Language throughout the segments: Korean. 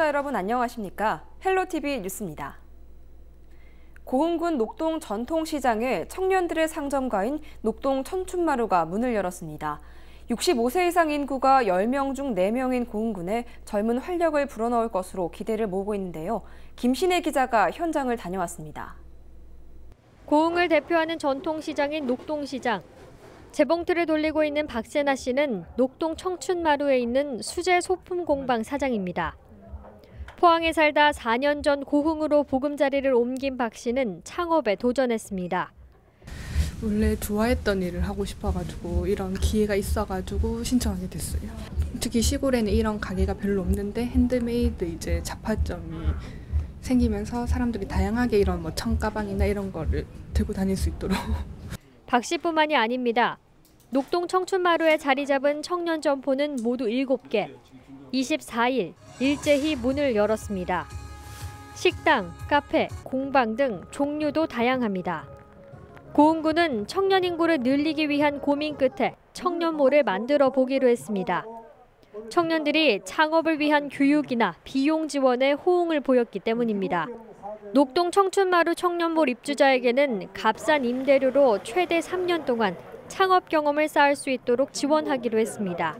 시청자 여러분 안녕하십니까? 헬로티비 뉴스입니다. 고흥군 녹동 전통시장에 청년들의 상점가인 녹동 천춘마루가 문을 열었습니다. 65세 이상 인구가 10명 중 4명인 고흥군에 젊은 활력을 불어넣을 것으로 기대를 모으고 있는데요. 김신혜 기자가 현장을 다녀왔습니다. 고흥을 대표하는 전통시장인 녹동시장. 재봉틀을 돌리고 있는 박세나 씨는 녹동 청춘마루에 있는 수제 소품 공방 사장입니다. 포항에 살다 4년 전 고흥으로 보금자리를 옮긴 박 씨는 창업에 도전했습니다. 원래 좋아했던 일을 하고 싶어가지고 이런 기회가 있어가지고 신청하게 됐어요. 특히 시골에는 이런 가게가 별로 없는데 핸드메이드 이제 잡화점이 생기면서 사람들이 다양하게 이런 뭐 청가방이나 이런 거를 들고 다닐 수 있도록. 박 씨뿐만이 아닙니다. 녹동 청춘마루에 자리 잡은 청년 점포는 모두 7개. 24일 일제히 문을 열었습니다. 식당, 카페, 공방 등 종류도 다양합니다. 고흥군은 청년 인구를 늘리기 위한 고민 끝에 청년몰을 만들어 보기로 했습니다. 청년들이 창업을 위한 교육이나 비용 지원에 호응을 보였기 때문입니다. 녹동 청춘마루 청년몰 입주자에게는 값싼 임대료로 최대 3년 동안 창업 경험을 쌓을 수 있도록 지원하기로 했습니다.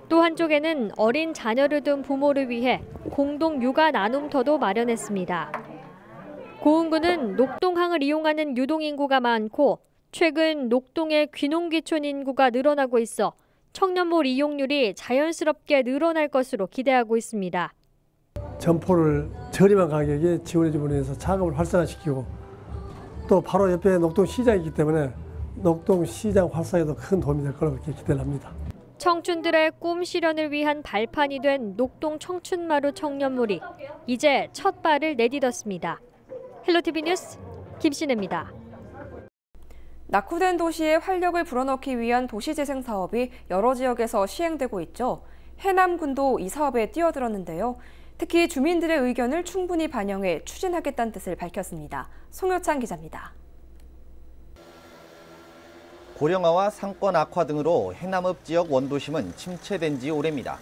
또 한쪽에는 어린 자녀를 둔 부모를 위해 공동 육아 나눔터도 마련했습니다. 고흥군은 녹동항을 이용하는 유동인구가 많고 최근 녹동의 귀농귀촌 인구가 늘어나고 있어 청년몰 이용률이 자연스럽게 늘어날 것으로 기대하고 있습니다. 점포를 저렴한 가격에 지원해주기 위해서 창업을 활성화시키고 또 바로 옆에 녹동시장이기 때문에 녹동시장 활성화에도 큰 도움이 될 거라고 그렇게 기대를 합니다. 청춘들의 꿈 실현을 위한 발판이 된 녹동 청춘마루 청년몰이 이제 첫 발을 내딛었습니다. 헬로티비 뉴스 김신혜입니다. 낙후된 도시에 활력을 불어넣기 위한 도시재생 사업이 여러 지역에서 시행되고 있죠. 해남군도 이 사업에 뛰어들었는데요. 특히 주민들의 의견을 충분히 반영해 추진하겠다는 뜻을 밝혔습니다. 송효찬 기자입니다. 고령화와 상권 악화 등으로 해남읍 지역 원도심은 침체된 지 오래입니다.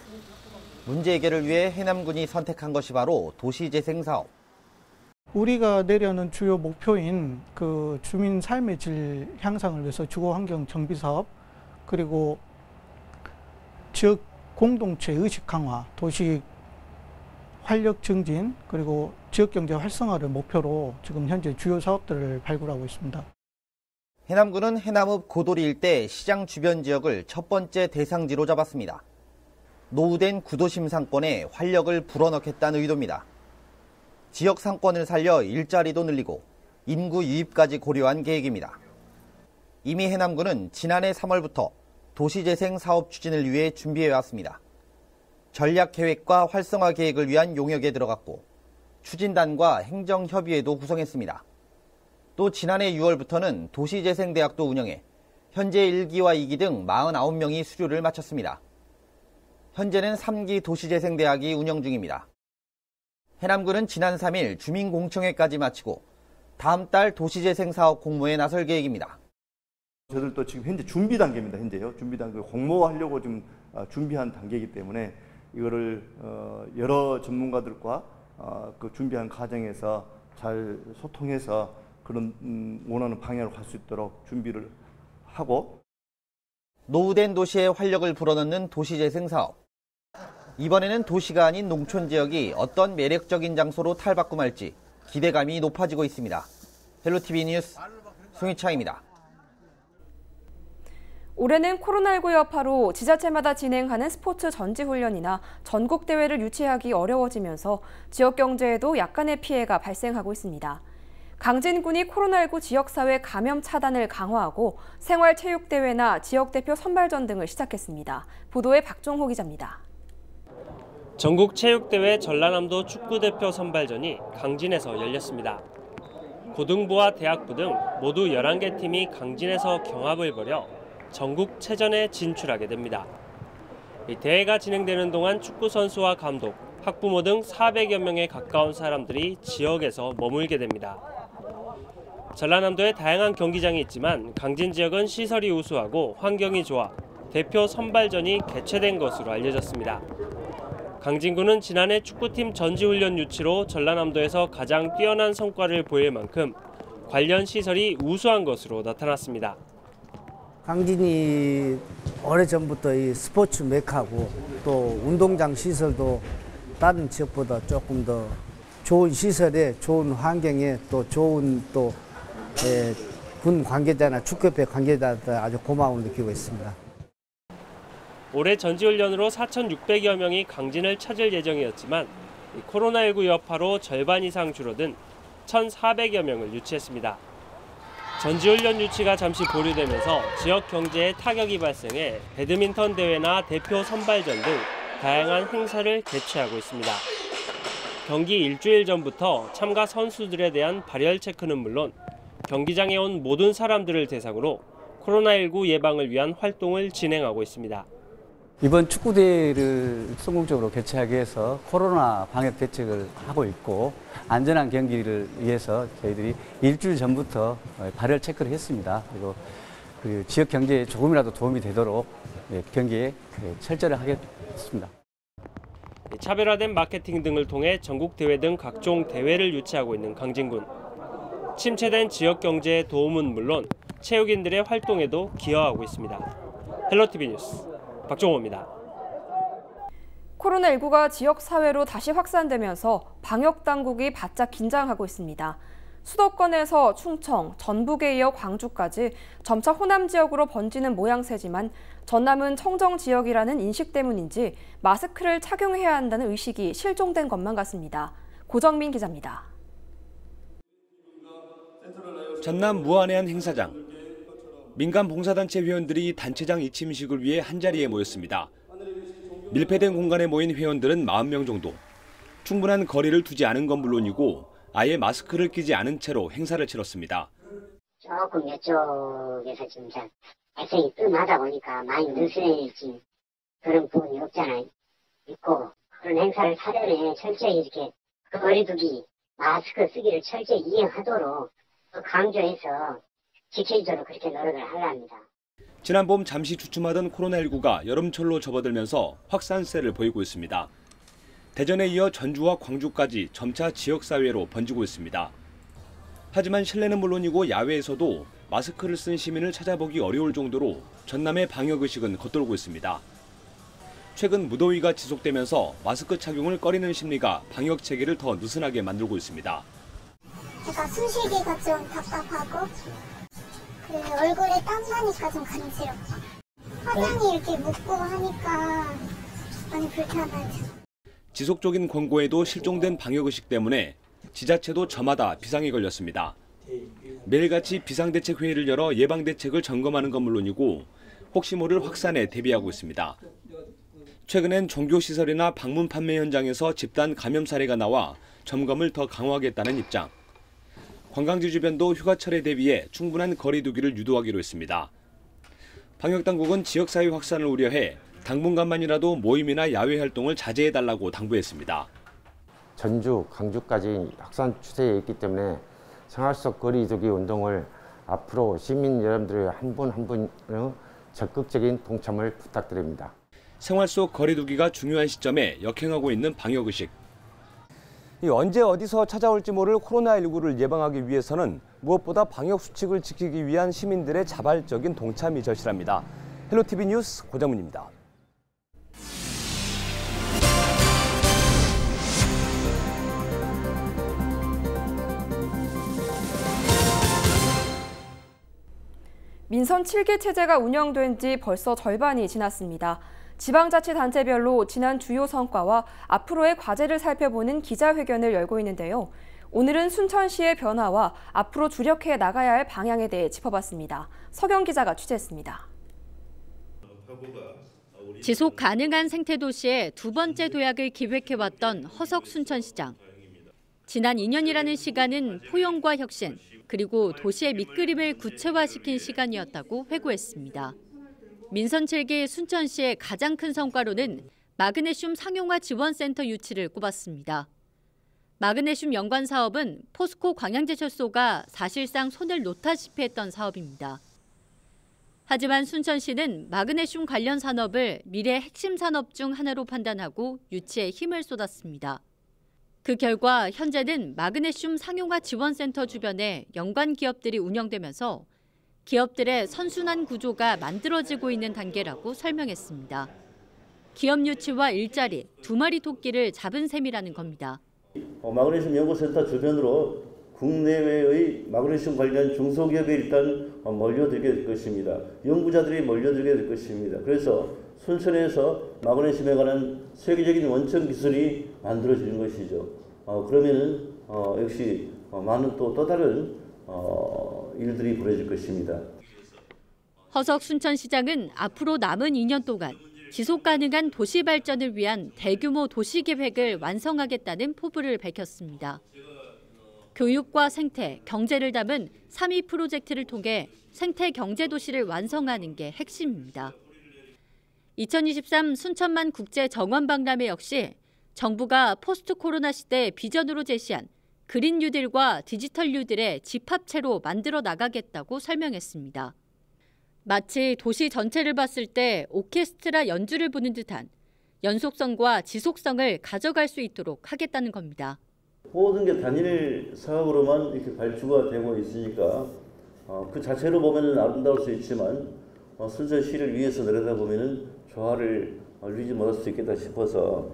문제 해결을 위해 해남군이 선택한 것이 바로 도시재생 사업. 우리가 내려는 주요 목표인 그 주민 삶의 질 향상을 위해서 주거환경 정비 사업, 그리고 지역 공동체 의식 강화, 도시 활력 증진, 그리고 지역경제 활성화를 목표로 지금 현재 주요 사업들을 발굴하고 있습니다. 해남군은 해남읍 고도리 일대 시장 주변 지역을 첫 번째 대상지로 잡았습니다. 노후된 구도심 상권에 활력을 불어넣겠다는 의도입니다. 지역 상권을 살려 일자리도 늘리고 인구 유입까지 고려한 계획입니다. 이미 해남군은 지난해 3월부터 도시재생 사업 추진을 위해 준비해왔습니다. 전략계획과 활성화 계획을 위한 용역에 들어갔고 추진단과 행정협의회도 구성했습니다. 또 지난해 6월부터는 도시재생대학도 운영해 현재 1기와 2기 등 49명이 수료를 마쳤습니다. 현재는 3기 도시재생대학이 운영 중입니다. 해남군은 지난 3일 주민공청회까지 마치고 다음 달 도시재생사업 공모에 나설 계획입니다. 저들도 지금 현재 준비 단계입니다. 현재요. 준비 단계 공모하려고 좀 준비한 단계이기 때문에 이거를 여러 전문가들과 그 준비한 과정에서 잘 소통해서 그런 원하는 방향으로 갈 수 있도록 준비를 하고. 노후된 도시에 활력을 불어넣는 도시재생 사업. 이번에는 도시가 아닌 농촌 지역이 어떤 매력적인 장소로 탈바꿈할지 기대감이 높아지고 있습니다. 헬로티비 뉴스 송희창입니다. 올해는 코로나19 여파로 지자체마다 진행하는 스포츠 전지훈련이나 전국대회를 유치하기 어려워지면서 지역 경제에도 약간의 피해가 발생하고 있습니다. 강진군이 코로나19 지역사회 감염 차단을 강화하고 생활체육대회나 지역대표 선발전 등을 시작했습니다. 보도에 박종호 기자입니다. 전국체육대회 전라남도 축구대표 선발전이 강진에서 열렸습니다. 고등부와 대학부 등 모두 11개 팀이 강진에서 경합을 벌여 전국체전에 진출하게 됩니다. 이 대회가 진행되는 동안 축구선수와 감독, 학부모 등 400여 명에 가까운 사람들이 지역에서 머물게 됩니다. 전라남도에 다양한 경기장이 있지만 강진 지역은 시설이 우수하고 환경이 좋아 대표 선발전이 개최된 것으로 알려졌습니다. 강진구는 지난해 축구팀 전지훈련 유치로 전라남도에서 가장 뛰어난 성과를 보일 만큼 관련 시설이 우수한 것으로 나타났습니다. 강진이 오래전부터 이 스포츠 메카고 또 운동장 시설도 다른 지역보다 조금 더 좋은 시설에 좋은 환경에 또 좋은 또 군 관계자나 축구협회 관계자들 아주 고마움을 느끼고 있습니다. 올해 전지훈련으로 4,600여 명이 강진을 찾을 예정이었지만 코로나19 여파로 절반 이상 줄어든 1,400여 명을 유치했습니다. 전지훈련 유치가 잠시 보류되면서 지역 경제에 타격이 발생해 배드민턴 대회나 대표 선발전 등 다양한 행사를 개최하고 있습니다. 경기 일주일 전부터 참가 선수들에 대한 발열 체크는 물론 경기장에 온 모든 사람들을 대상으로 코로나19 예방을 위한 활동을 진행하고 있습니다. 이번 축구대회를 성공적으로 개최하기 위해서 코로나 방역 대책을 하고 있고 안전한 경기를 위해서 저희들이 일주일 전부터 발열 체크를 했습니다. 그리고 그 지역 경제에 조금이라도 도움이 되도록 경기에 철저히 하겠습니다. 차별화된 마케팅 등을 통해 전국 대회 등 각종 대회를 유치하고 있는 강진군. 침체된 지역 경제에 도움은 물론 체육인들의 활동에도 기여하고 있습니다. 헬로티비 뉴스 박종호입니다. 코로나19가 지역사회로 다시 확산되면서 방역당국이 바짝 긴장하고 있습니다. 수도권에서 충청, 전북에 이어 광주까지 점차 호남 지역으로 번지는 모양새지만 전남은 청정 지역이라는 인식 때문인지 마스크를 착용해야 한다는 의식이 실종된 것만 같습니다. 고정민 기자입니다. 전남 무안의 한 행사장. 민간 봉사단체 회원들이 단체장 이침식을 위해 한자리에 모였습니다. 밀폐된 공간에 모인 회원들은 40명 정도. 충분한 거리를 두지 않은 건 물론이고 아예 마스크를 끼지 않은 채로 행사를 치렀습니다. 조금 이쪽에서 좀 발생이 뜸하다 보니까 많이 느슨해진 그런 부분이 없잖아요. 있고 그런 행사를 사전에 철저히 이렇게 거리두기, 마스크 쓰기를 철저히 이행하도록 강조해서 지켜지도록 그렇게 노력을 하려합니다. 지난 봄 잠시 주춤하던 코로나19가 여름철로 접어들면서 확산세를 보이고 있습니다. 대전에 이어 전주와 광주까지 점차 지역사회로 번지고 있습니다. 하지만 실내는 물론이고 야외에서도 마스크를 쓴 시민을 찾아보기 어려울 정도로 전남의 방역의식은 겉돌고 있습니다. 최근 무더위가 지속되면서 마스크 착용을 꺼리는 심리가 방역 체계를 더 느슨하게 만들고 있습니다. 그러니까 숨쉬기가 좀 답답하고 그 얼굴에 땀 나니까 좀 간지럽고 화장이 이렇게 묻고 하니까 많이 불편하죠. 지속적인 권고에도 실종된 방역의식 때문에 지자체도 저마다 비상이 걸렸습니다. 매일같이 비상대책회의를 열어 예방대책을 점검하는 건 물론이고 혹시 모를 확산에 대비하고 있습니다. 최근엔 종교시설이나 방문 판매 현장에서 집단 감염 사례가 나와 점검을 더 강화하겠다는 입장. 관광지 주변도 휴가철에 대비해 충분한 거리 두기를 유도하기로 했습니다. 방역당국은 지역사회 확산을 우려해 당분간만이라도 모임이나 야외 활동을 자제해달라고 당부했습니다. 전주, 강주까지 확산 추세에 있기 때문에 생활 속 거리 두기 운동을 앞으로 시민 여러분들의 한 분 한 분의 적극적인 동참을 부탁드립니다. 생활 속 거리 두기가 중요한 시점에 역행하고 있는 방역의식. 언제 어디서 찾아올지 모를 코로나19를 예방하기 위해서는 무엇보다 방역 수칙을 지키기 위한 시민들의 자발적인 동참이 절실합니다. 헬로티비 뉴스 고정문입니다. 민선 7기 체제가 운영된 지 벌써 절반이 지났습니다. 지방자치단체별로 지난 주요 성과와 앞으로의 과제를 살펴보는 기자회견을 열고 있는데요. 오늘은 순천시의 변화와 앞으로 주력해 나가야 할 방향에 대해 짚어봤습니다. 서경 기자가 취재했습니다. 지속 가능한 생태도시의 두 번째 도약을 기획해왔던 허석 순천시장. 지난 2년이라는 시간은 포용과 혁신, 그리고 도시의 밑그림을 구체화시킨 시간이었다고 회고했습니다. 민선 7기 순천시의 가장 큰 성과로는 마그네슘 상용화 지원센터 유치를 꼽았습니다. 마그네슘 연관 사업은 포스코 광양제철소가 사실상 손을 놓다시피 했던 사업입니다. 하지만 순천시는 마그네슘 관련 산업을 미래 핵심 산업 중 하나로 판단하고 유치에 힘을 쏟았습니다. 그 결과 현재는 마그네슘 상용화 지원센터 주변에 연관 기업들이 운영되면서 기업들의 선순환 구조가 만들어지고 있는 단계라고 설명했습니다. 기업 유치와 일자리, 2마리 토끼를 잡은 셈이라는 겁니다. 마그네슘 연구센터 주변으로 국내외의 마그네슘 관련 중소기업이 일단 몰려들게 될 것입니다. 연구자들이 몰려들게 될 것입니다. 그래서 순천에서 마그네슘에 관한 세계적인 원천 기술이 만들어지는 것이죠. 그러면은 역시 많은 또 다른 일들이 벌어질 것입니다. 허석 순천시장은 앞으로 남은 2년 동안 지속 가능한 도시 발전을 위한 대규모 도시 계획을 완성하겠다는 포부를 밝혔습니다. 교육과 생태, 경제를 담은 3위 프로젝트를 통해 생태 경제 도시를 완성하는 게 핵심입니다. 2023 순천만 국제 정원 박람회 역시 정부가 포스트 코로나 시대 비전으로 제시한 그린 뉴딜과 디지털 뉴딜의 집합체로 만들어 나가겠다고 설명했습니다. 마치 도시 전체를 봤을 때 오케스트라 연주를 보는 듯한 연속성과 지속성을 가져갈 수 있도록 하겠다는 겁니다. 모든 게 단일 사업으로만 이렇게 발주가 되고 있으니까 그 자체로 보면 아름다울 수 있지만 순천시를 위해서 내려다보면 조화를 이루지 못할 수 있겠다 싶어서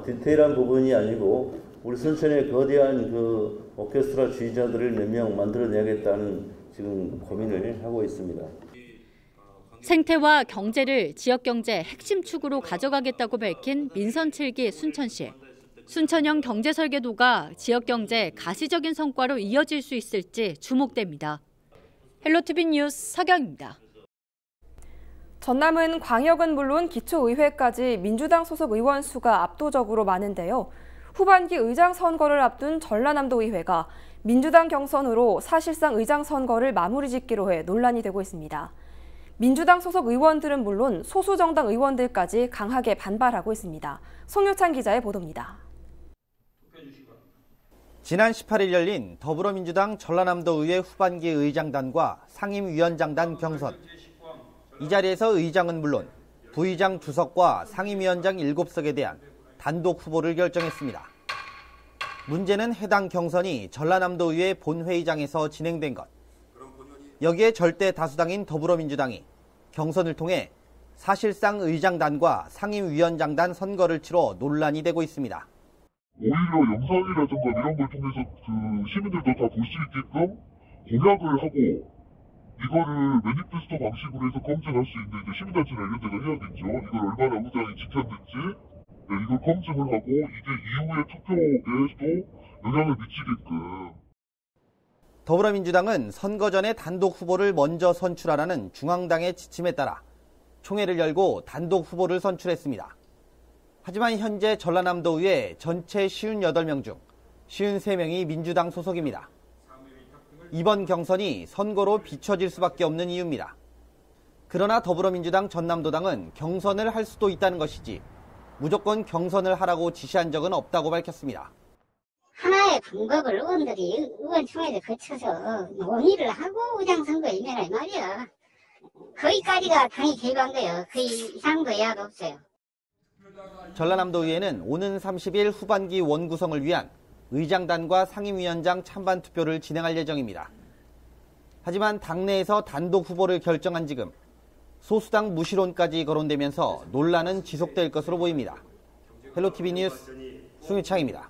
디테일한 부분이 아니고 우리 순천의 거대한 그 오케스트라 주의자들을 몇 명 만들어내야겠다는 지금 고민을 하고 있습니다. 생태와 경제를 지역경제 핵심 축으로 가져가겠다고 밝힌 민선 7기 순천시. 순천형 경제설계도가 지역경제 가시적인 성과로 이어질 수 있을지 주목됩니다. 헬로티비 뉴스 서경입니다. 전남은 광역은 물론 기초의회까지 민주당 소속 의원 수가 압도적으로 많은데요. 후반기 의장 선거를 앞둔 전라남도 의회가 민주당 경선으로 사실상 의장 선거를 마무리 짓기로 해 논란이 되고 있습니다. 민주당 소속 의원들은 물론 소수 정당 의원들까지 강하게 반발하고 있습니다. 송효찬 기자의 보도입니다. 지난 18일 열린 더불어민주당 전라남도 의회 후반기 의장단과 상임위원장단 경선. 이 자리에서 의장은 물론 부의장 2석과 상임위원장 7석에 대한 단독 후보를 결정했습니다. 문제는 해당 경선이 전라남도 의회 본회의장에서 진행된 것. 여기에 절대 다수당인 더불어민주당이 경선을 통해 사실상 의장단과 상임위원장단 선거를 치러 논란이 되고 있습니다. 오히려 영상이라든가 이런 걸 통해서 시민들도 다 볼 수 있게끔 공약을 하고 이거를 매니페스토 방식으로 해서 검증할 수 있는 시민단체나 이런 데가 해야겠죠. 이걸 얼마나 의장이 지켰는지 이걸 검증을 하고 이게 이후의 투표에도 영향을 미치게끔. 더불어민주당은 선거 전에 단독 후보를 먼저 선출하라는 중앙당의 지침에 따라 총회를 열고 단독 후보를 선출했습니다. 하지만 현재 전라남도 의회 전체 58명 중 53명이 민주당 소속입니다. 이번 경선이 선거로 비춰질 수밖에 없는 이유입니다. 그러나 더불어민주당 전남도당은 경선을 할 수도 있다는 것이지 무조건 경선을 하라고 지시한 적은 없다고 밝혔습니다. 하나의 방법을 의원들이 의원총회를 거쳐서 논의를 하고 의장선거에 임해라 이 말이야. 거기까지가 당이 개입한 거예요. 그 이상도 이하도 없어요. 전라남도 의회는 오는 30일 후반기 원구성을 위한 의장단과 상임위원장 찬반 투표를 진행할 예정입니다. 하지만 당내에서 단독 후보를 결정한 지금 소수당 무시론까지 거론되면서 논란은 지속될 것으로 보입니다. 헬로티비 뉴스 송유창입니다.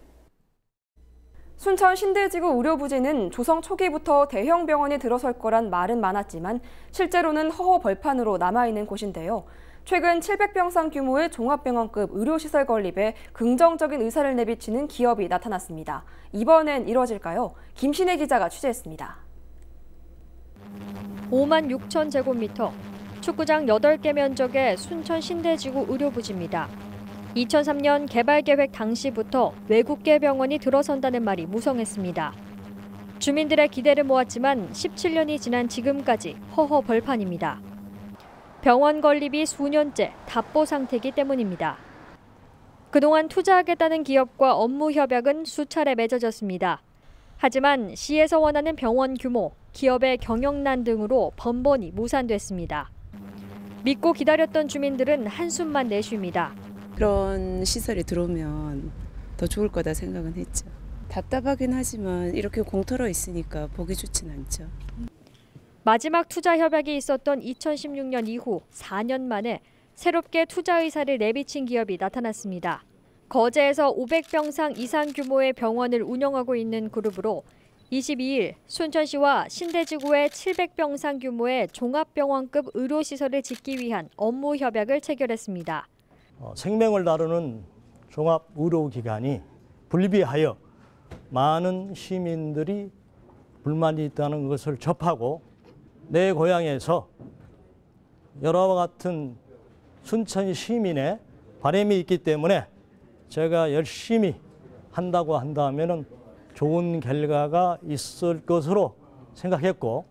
순천 신대지구 의료부지는 조성 초기부터 대형 병원이 들어설 거란 말은 많았지만 실제로는 허허벌판으로 남아있는 곳인데요. 최근 700병상 규모의 종합병원급 의료시설 건립에 긍정적인 의사를 내비치는 기업이 나타났습니다. 이번엔 이뤄질까요? 김신혜 기자가 취재했습니다. 5만 6천 제곱미터, 축구장 8개 면적의 순천 신대지구 의료부지입니다. 2003년 개발계획 당시부터 외국계 병원이 들어선다는 말이 무성했습니다. 주민들의 기대를 모았지만 17년이 지난 지금까지 허허벌판입니다. 병원 건립이 수년째 답보 상태이기 때문입니다. 그동안 투자하겠다는 기업과 업무 협약은 수차례 맺어졌습니다. 하지만 시에서 원하는 병원 규모, 기업의 경영난 등으로 번번이 무산됐습니다. 믿고 기다렸던 주민들은 한숨만 내쉽니다. 그런 시설이 들어오면 더 좋을 거다 생각은 했죠. 답답하긴 하지만 이렇게 공터로 있으니까 보기 좋진 않죠. 마지막 투자 협약이 있었던 2016년 이후 4년 만에 새롭게 투자 의사를 내비친 기업이 나타났습니다. 거제에서 500병상 이상 규모의 병원을 운영하고 있는 그룹으로 22일 순천시와 신대지구에 700병상 규모의 종합병원급 의료시설을 짓기 위한 업무 협약을 체결했습니다. 생명을 다루는 종합의료기관이 불비하여 많은 시민들이 불만이 있다는 것을 접하고 내 고향에서 여러와 같은 순천 시민의 바람이 있기 때문에 제가 열심히 한다고 한다면은 좋은 결과가 있을 것으로 생각했고,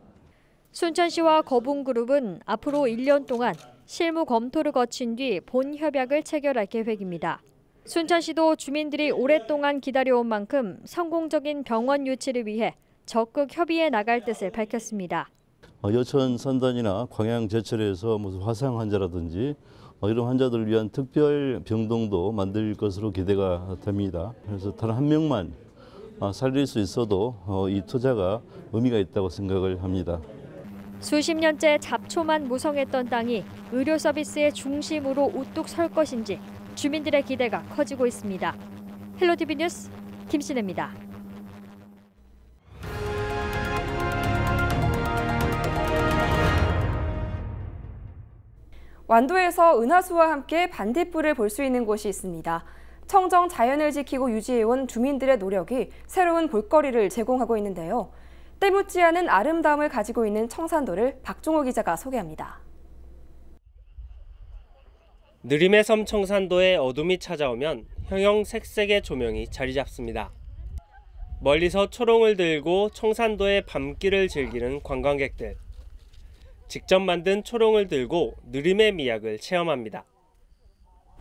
순천시와 거분그룹은 앞으로 1년 동안 실무 검토를 거친 뒤 본 협약을 체결할 계획입니다. 순천시도 주민들이 오랫동안 기다려온 만큼 성공적인 병원 유치를 위해 적극 협의해 나갈 뜻을 밝혔습니다. 여천 산단이나 광양 제철에서 무슨 화상 환자라든지 이런 환자들을 위한 특별 병동도 만들 것으로 기대가 됩니다. 그래서 단 한 명만 살릴 수 있어도 이 투자가 의미가 있다고 생각을 합니다. 수십 년째 잡초만 무성했던 땅이 의료 서비스의 중심으로 우뚝 설 것인지 주민들의 기대가 커지고 있습니다. 헬로티비 뉴스 김신혜입니다. 완도에서 은하수와 함께 반딧불을 볼 수 있는 곳이 있습니다. 청정 자연을 지키고 유지해온 주민들의 노력이 새로운 볼거리를 제공하고 있는데요. 때묻지 않은 아름다움을 가지고 있는 청산도를 박종호 기자가 소개합니다. 느림의 섬 청산도에 어둠이 찾아오면 형형색색의 조명이 자리 잡습니다. 멀리서 초롱을 들고 청산도의 밤길을 즐기는 관광객들. 직접 만든 초롱을 들고 느림의 미학을 체험합니다.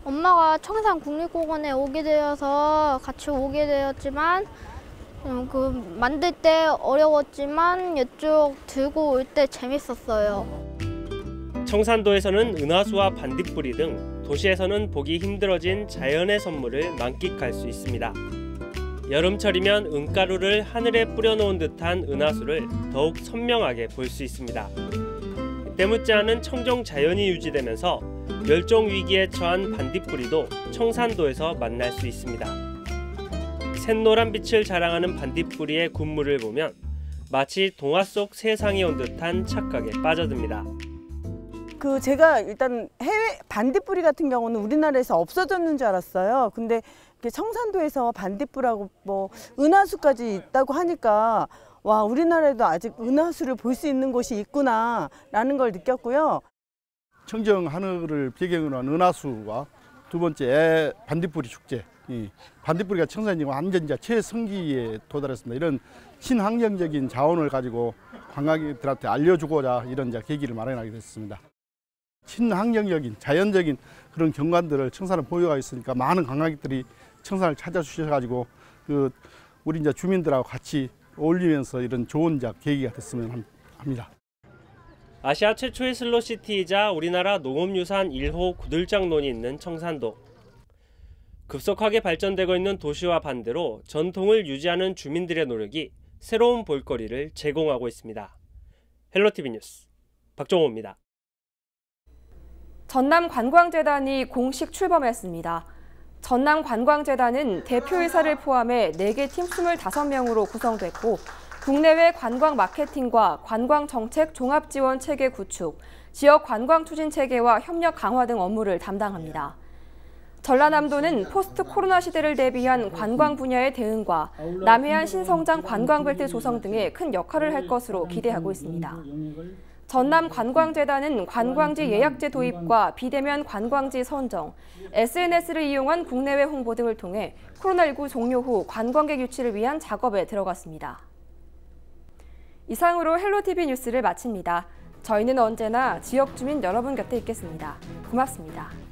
엄마가 청산 국립공원에 오게 되어서 같이 오게 되었지만 만들 때 어려웠지만 이쪽 들고 올 때 재밌었어요. 청산도에서는 은하수와 반딧불이 등 도시에서는 보기 힘들어진 자연의 선물을 만끽할 수 있습니다. 여름철이면 은가루를 하늘에 뿌려놓은 듯한 은하수를 더욱 선명하게 볼 수 있습니다. 때묻지 않은 청정 자연이 유지되면서 멸종 위기에 처한 반딧불이도 청산도에서 만날 수 있습니다. 샛노란 빛을 자랑하는 반딧불이의 군무를 보면 마치 동화 속 세상에 온 듯한 착각에 빠져듭니다. 제가 일단 해외 반딧불이 같은 경우는 우리나라에서 없어졌는 줄 알았어요. 근데 청산도에서 반딧불하고 은하수까지 있다고 하니까 와, 우리나라에도 아직 은하수를 볼 수 있는 곳이 있구나라는 걸 느꼈고요. 청정 하늘을 배경으로 한 은하수와 두 번째 반딧불이 축제. 이 반딧불이가 청산지구 완전 최성기에 도달했습니다. 이런 친환경적인 자원을 가지고 관광객들한테 알려주고자 이런 계기를 마련하게 됐습니다. 친환경적인 자연적인 그런 경관들을 청산을 보유하고 있으니까 많은 관광객들이 청산을 찾아주셔가지고 우리 주민들하고 같이 어울리면서 이런 좋은 계기가 됐으면 합니다. 아시아 최초의 슬로시티이자 우리나라 농업유산 1호 구들장논이 있는 청산도. 급속하게 발전되고 있는 도시와 반대로 전통을 유지하는 주민들의 노력이 새로운 볼거리를 제공하고 있습니다. 헬로티비 뉴스 박종호입니다. 전남관광재단이 공식 출범했습니다. 전남관광재단은 대표이사를 포함해 4개 팀 25명으로 구성됐고 국내외 관광 마케팅과 관광정책 종합지원 체계 구축, 지역 관광 추진 체계와 협력 강화 등 업무를 담당합니다. 전라남도는 포스트 코로나 시대를 대비한 관광 분야의 대응과 남해안 신성장 관광벨트 조성 등에 큰 역할을 할 것으로 기대하고 있습니다. 전남관광재단은 관광지 예약제 도입과 비대면 관광지 선정, SNS를 이용한 국내외 홍보 등을 통해 코로나19 종료 후 관광객 유치를 위한 작업에 들어갔습니다. 이상으로 헬로티비 뉴스를 마칩니다. 저희는 언제나 지역 주민 여러분 곁에 있겠습니다. 고맙습니다.